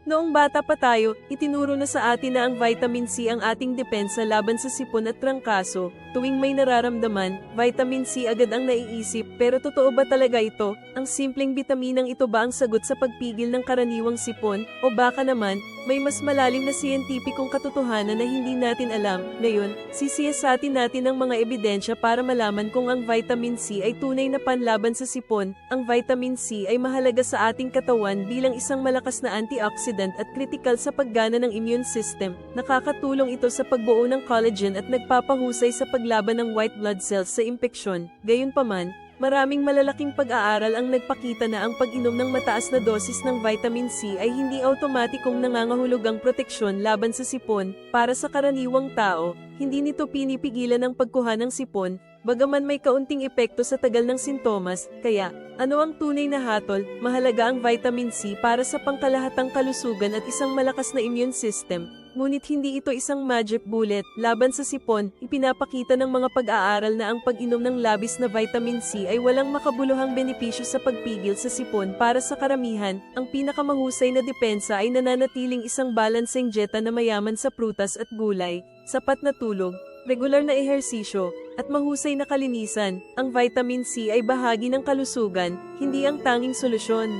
Noong bata pa tayo, itinuro na sa atin na ang vitamin C ang ating depensa laban sa sipon at trangkaso. Tuwing may nararamdaman, vitamin C agad ang naiisip, pero totoo ba talaga ito? Ang simpleng bitaminang ito ba ang sagot sa pagpigil ng karaniwang sipon? O baka naman, may mas malalim na siyentipikong katotohanan na hindi natin alam? Ngayon, sisiyasatin natin ang mga ebidensya para malaman kung ang vitamin C ay tunay na panlaban sa sipon. Ang vitamin C ay mahalaga sa ating katawan bilang isang malakas na antioxidant at kritikal sa paggana ng immune system. Nakakatulong ito sa pagbuo ng collagen at nagpapahusay sa paglaban ng white blood cells sa impeksyon. Gayunpaman, maraming malalaking pag-aaral ang nagpakita na ang pag-inom ng mataas na dosis ng vitamin C ay hindi automatikong nangangahulugang proteksyon laban sa sipon. Para sa karaniwang tao, hindi nito pinipigilan ang pagkuha ng sipon, bagaman may kaunting epekto sa tagal ng sintomas. Kaya, ano ang tunay na hatol? Mahalaga ang vitamin C para sa pangkalahatang kalusugan at isang malakas na immune system. Ngunit hindi ito isang magic bullet laban sa sipon. Ipinapakita ng mga pag-aaral na ang pag-inom ng labis na vitamin C ay walang makabuluhang benepisyo sa pagpigil sa sipon. Para sa karamihan, ang pinakamahusay na depensa ay nananatiling isang balanseng dieta na mayaman sa prutas at gulay, sapat na tulog, regular na ehersisyo, at mahusay na kalinisan. Ang vitamin C ay bahagi ng kalusugan, hindi ang tanging solusyon.